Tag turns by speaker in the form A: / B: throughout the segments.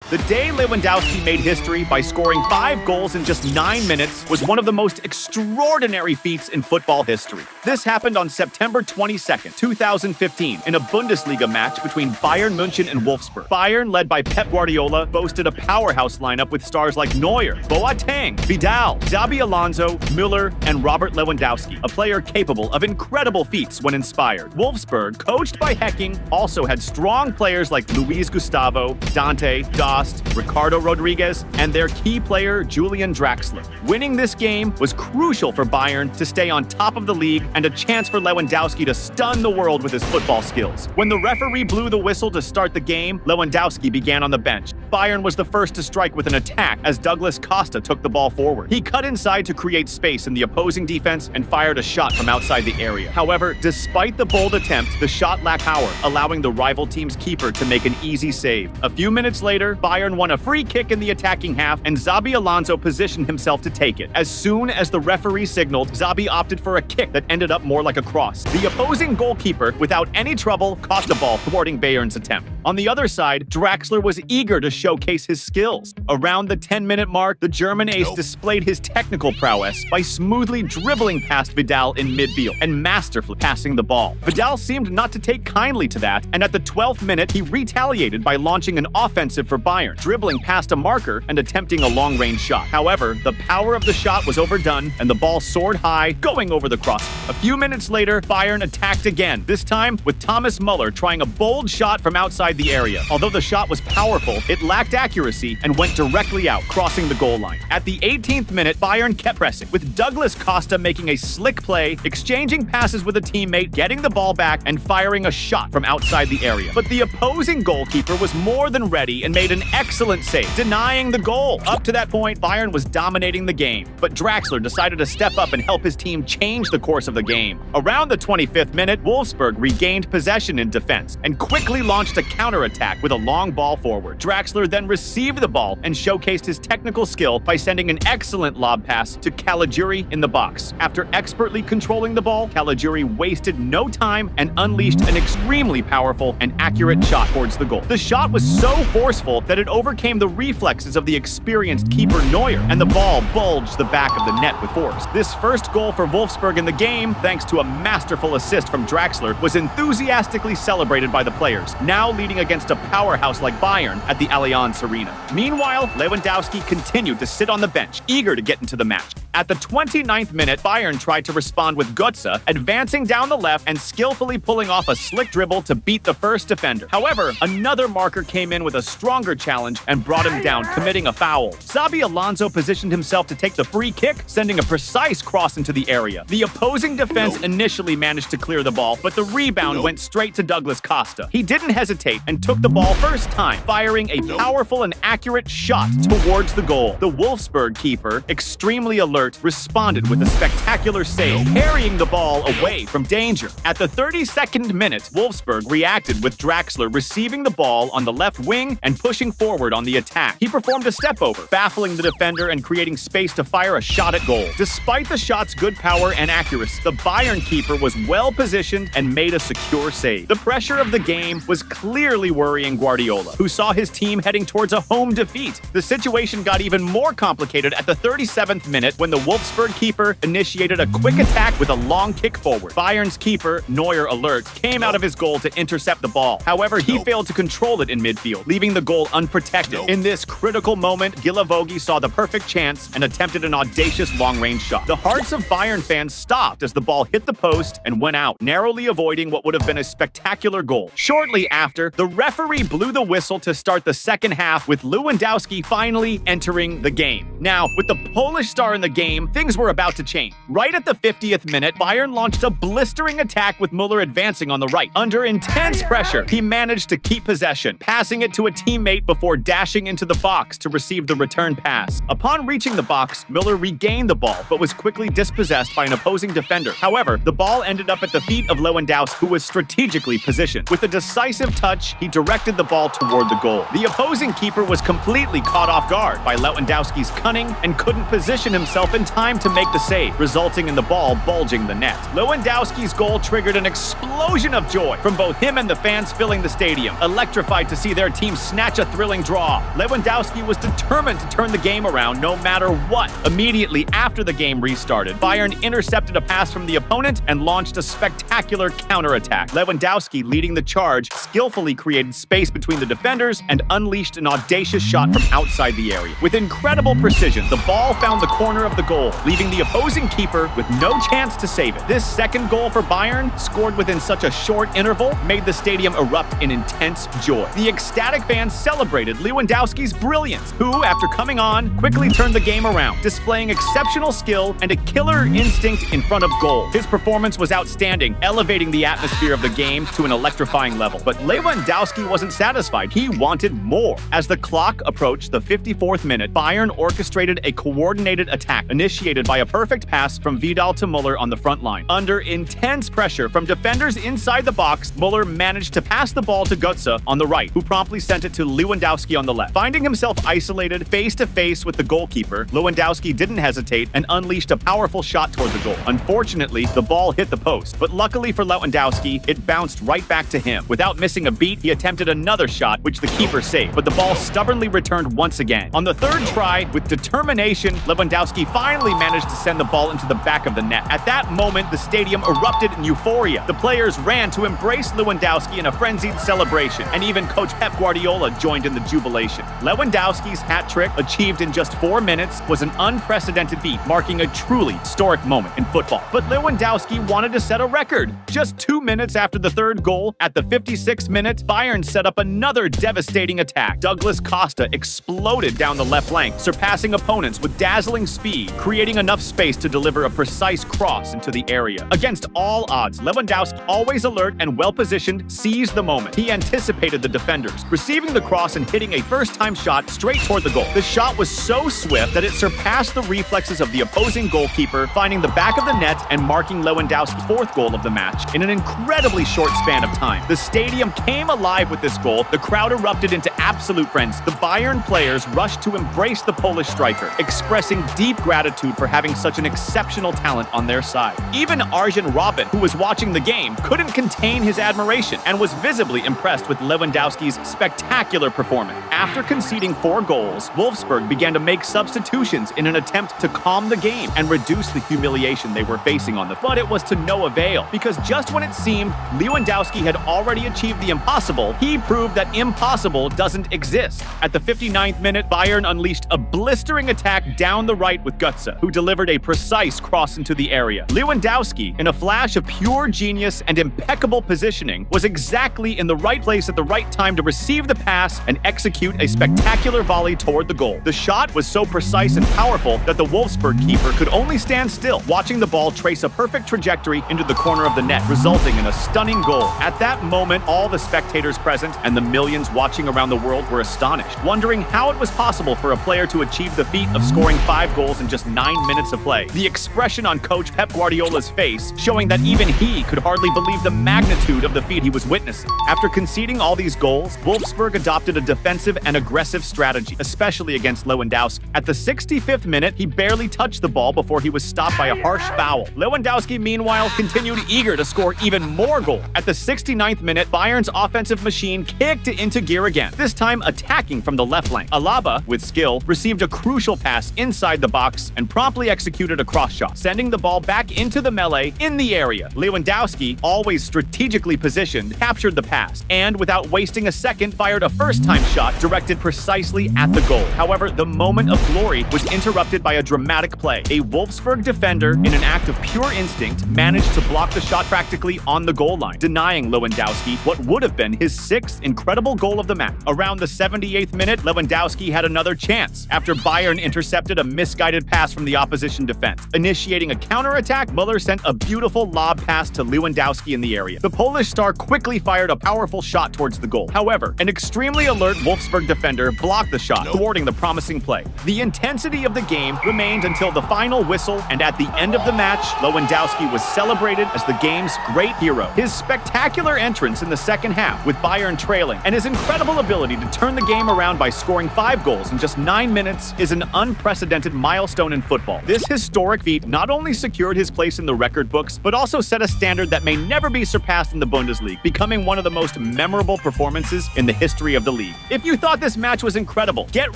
A: The day Lewandowski made history by scoring 5 goals in just 9 minutes was one of the most extraordinary feats in football history. This happened on September 22nd, 2015, in a Bundesliga match between Bayern München and Wolfsburg. Bayern, led by Pep Guardiola, boasted a powerhouse lineup with stars like Neuer, Boateng, Vidal, Xabi Alonso, Müller, and Robert Lewandowski, a player capable of incredible feats when inspired. Wolfsburg, coached by Hecking, also had strong players like Luiz Gustavo, Dante, Dost, Ricardo Rodríguez, and their key player Julian Draxler. Winning this game was crucial for Bayern to stay on top of the league and a chance for Lewandowski to stun the world with his football skills. When the referee blew the whistle to start the game, Lewandowski began on the bench. Bayern was the first to strike with an attack as Douglas Costa took the ball forward. He cut inside to create space in the opposing defense and fired a shot from outside the area. However, despite the bold attempt, the shot lacked power, allowing the rival team's keeper to make an easy save. A few minutes later, Bayern won a free kick in the attacking half, and Xabi Alonso positioned himself to take it. As soon as the referee signaled, Xabi opted for a kick that ended up more like a cross. The opposing goalkeeper, without any trouble, caught the ball, thwarting Bayern's attempt. On the other side, Draxler was eager to showcase his skills. Around the 10-minute mark, the German ace displayed his technical prowess by smoothly dribbling past Vidal in midfield and masterfully passing the ball. Vidal seemed not to take kindly to that, and at the 12th minute, he retaliated by launching an offensive for Bayern, dribbling past a marker and attempting a long-range shot. However, the power of the shot was overdone, and the ball soared high, going over the cross. A few minutes later, Bayern attacked again, this time with Thomas Müller trying a bold shot from outside the area. Although the shot was powerful, it lacked accuracy and went directly out, crossing the goal line. At the 18th minute, Bayern kept pressing, with Douglas Costa making a slick play, exchanging passes with a teammate, getting the ball back, and firing a shot from outside the area. But the opposing goalkeeper was more than ready and made an excellent save, denying the goal. Up to that point, Bayern was dominating the game, but Draxler decided to step up and help his team change the course of the game. Around the 25th minute, Wolfsburg regained possession in defense and quickly launched a counterattack with a long ball forward. Draxler then received the ball and showcased his technical skill by sending an excellent lob pass to Caligiuri in the box. After expertly controlling the ball, Caligiuri wasted no time and unleashed an extremely powerful and accurate shot towards the goal. The shot was so forceful that it overcame the reflexes of the experienced keeper Neuer, and the ball bulged the back of the net with force. This first goal for Wolfsburg in the game, thanks to a masterful assist from Draxler, was enthusiastically celebrated by the players, now leading against a powerhouse like Bayern at the Allianz Arena. Meanwhile, Lewandowski continued to sit on the bench, eager to get into the match. At the 29th minute, Bayern tried to respond with Götze, advancing down the left and skillfully pulling off a slick dribble to beat the first defender. However, another marker came in with a stronger challenge and brought him down, committing a foul. Xabi Alonso positioned himself to take the free kick, sending a precise cross into the area. The opposing defense initially managed to clear the ball, but the rebound went straight to Douglas Costa. He didn't hesitate and took the ball first time, firing a powerful and accurate shot towards the goal. The Wolfsburg keeper, extremely alert, responded with a spectacular save, carrying the ball away from danger. At the 32nd minute, Wolfsburg reacted with Draxler receiving the ball on the left wing and pushing forward on the attack. He performed a step-over, baffling the defender and creating space to fire a shot at goal. Despite the shot's good power and accuracy, the Bayern keeper was well-positioned and made a secure save. The pressure of the game was clearly worrying Guardiola, who saw his team heading towards a home defeat. The situation got even more complicated at the 37th minute when the Wolfsburg keeper initiated a quick attack with a long kick forward. Bayern's keeper, Neuer alert, came out of his goal to intercept the ball. However, he failed to control it in midfield, leaving the goal unprotected. In this critical moment, Guilavogui saw the perfect chance and attempted an audacious long-range shot. The hearts of Bayern fans stopped as the ball hit the post and went out, narrowly avoiding what would have been a spectacular goal. Shortly after, the referee blew the whistle to start the second half, with Lewandowski finally entering the game. Now, with the Polish star in the game, things were about to change. Right at the 50th minute, Bayern launched a blistering attack with Müller advancing on the right. Under intense pressure, he managed to keep possession, passing it to a teammate before dashing into the box to receive the return pass. Upon reaching the box, Müller regained the ball, but was quickly dispossessed by an opposing defender. However, the ball ended up at the feet of Lewandowski, who was strategically positioned. With a decisive touch, he directed the ball toward the goal. The opposing keeper was completely caught off guard by Lewandowski's cunning and couldn't position himself in time to make the save, resulting in the ball bulging the net. Lewandowski's goal triggered an explosion of joy from both him and the fans filling the stadium, electrified to see their team snatch a thrilling draw. Lewandowski was determined to turn the game around no matter what. Immediately after the game restarted, Bayern intercepted a pass from the opponent and launched a spectacular counterattack. Lewandowski, leading the charge, skillfully created space between the defenders and unleashed an audacious shot from outside the area. With incredible precision, the ball found the corner of the goal, leaving the opposing keeper with no chance to save it. This second goal for Bayern, scored within such a short interval, made the stadium erupt in intense joy. The ecstatic fans celebrated Lewandowski's brilliance, who, after coming on, quickly turned the game around, displaying exceptional skill and a killer instinct in front of goal. His performance was outstanding, elevating the atmosphere of the game to an electrifying level. But Lewandowski wasn't satisfied. He wanted more. As the clock approached the 54th minute, Bayern orchestrated a coordinated attack, initiated by a perfect pass from Vidal to Müller on the front line. Under intense pressure from defenders inside the box, Müller managed to pass the ball to Götze on the right, who promptly sent it to Lewandowski on the left. Finding himself isolated face-to-face with the goalkeeper, Lewandowski didn't hesitate and unleashed a powerful shot toward the goal. Unfortunately, the ball hit the post, but luckily for Lewandowski, it bounced right back to him. Without missing a beat, he attempted another shot, which the keeper saved, but the ball stubbornly returned once again. On the third try, with determination, Lewandowski finally managed to send the ball into the back of the net. At that moment, the stadium erupted in euphoria. The players ran to embrace Lewandowski in a frenzied celebration, and even coach Pep Guardiola joined in the jubilation. Lewandowski's hat trick, achieved in just 4 minutes, was an unprecedented feat, marking a truly historic moment in football. But Lewandowski wanted to set a record. Just 2 minutes after the third goal, at the 56th minute, Bayern set up another devastating attack. Douglas Costa exploded down the left flank, surpassing opponents with dazzling speed, creating enough space to deliver a precise cross into the area. Against all odds, Lewandowski, always alert and well-positioned, seized the moment. He anticipated the defenders, receiving the cross and hitting a first-time shot straight toward the goal. The shot was so swift that it surpassed the reflexes of the opposing goalkeeper, finding the back of the net and marking Lewandowski's fourth goal of the match in an incredibly short span of time. The stadium came alive with this goal. The crowd erupted into absolute frenzy. The Bayern players rushed to embrace the Polish striker, expressing deep gratitude for having such an exceptional talent on their side. Even Arjen Robben, who was watching the game, couldn't contain his admiration and was visibly impressed with Lewandowski's spectacular performance. After conceding 4 goals, Wolfsburg began to make substitutions in an attempt to calm the game and reduce the humiliation they were facing on the field. But it was to no avail, because just when it seemed Lewandowski had already achieved the impossible, he proved that impossible doesn't exist. At the 59th minute, Bayern unleashed a blistering attack down the right with Götze, who delivered a precise cross into the area. Lewandowski, in a flash of pure genius and impeccable positioning, was exactly in the right place at the right time to receive the pass and execute a spectacular volley toward the goal. The shot was so precise and powerful that the Wolfsburg keeper could only stand still, watching the ball trace a perfect trajectory into the corner of the net, resulting in a stunning goal. At that moment, all the spectators present and the millions watching around the world were astonished, wondering how it was possible for a player to achieve the feat of scoring 5 goals in just 9 minutes of play. The expression on coach Pep Guardiola's face showing that even he could hardly believe the magnitude of the feat he was witnessing. After conceding all these goals, Wolfsburg adopted a defensive and aggressive strategy, especially against Lewandowski. At the 65th minute, he barely touched the ball before he was stopped by a harsh foul. Lewandowski, meanwhile, continued eager to score even more goals. At the 69th minute, Bayern's offensive machine kicked into gear again, this time attacking from the left flank. Alaba, with skill, received a crucial pass inside the box and promptly executed a cross shot, sending the ball back into the melee in the area. Lewandowski, always strategically positioned, captured the pass and, without wasting a second, fired a first-time shot directed precisely at the goal. However, the moment of glory was interrupted by a dramatic play. A Wolfsburg defender, in an act of pure instinct, managed to block the shot practically on the goal line, denying Lewandowski what would have been his 6th incredible goal of the match. Around the 78th minute, Lewandowski had another chance after Bayern intercepted a misguided pass from the opposition defense. Initiating a counterattack, Müller sent a beautiful lob pass to Lewandowski in the area. The Polish star quickly fired a powerful shot towards the goal. However, an extremely alert Wolfsburg defender blocked the shot, thwarting the promising play. The intensity of the game remained until the final whistle, and at the end of the match, Lewandowski was celebrated as the game's great hero. His spectacular entrance in the second half, with Bayern trailing, and his incredible ability ability to turn the game around by scoring 5 goals in just 9 minutes is an unprecedented milestone in football. This historic feat not only secured his place in the record books, but also set a standard that may never be surpassed in the Bundesliga, becoming one of the most memorable performances in the history of the league. If you thought this match was incredible, get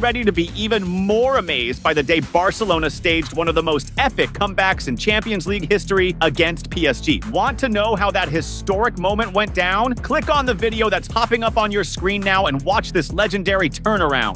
A: ready to be even more amazed by the day Barcelona staged one of the most epic comebacks in Champions League history against PSG. Want to know how that historic moment went down? Click on the video that's popping up on your screen now and watch this legendary turnaround.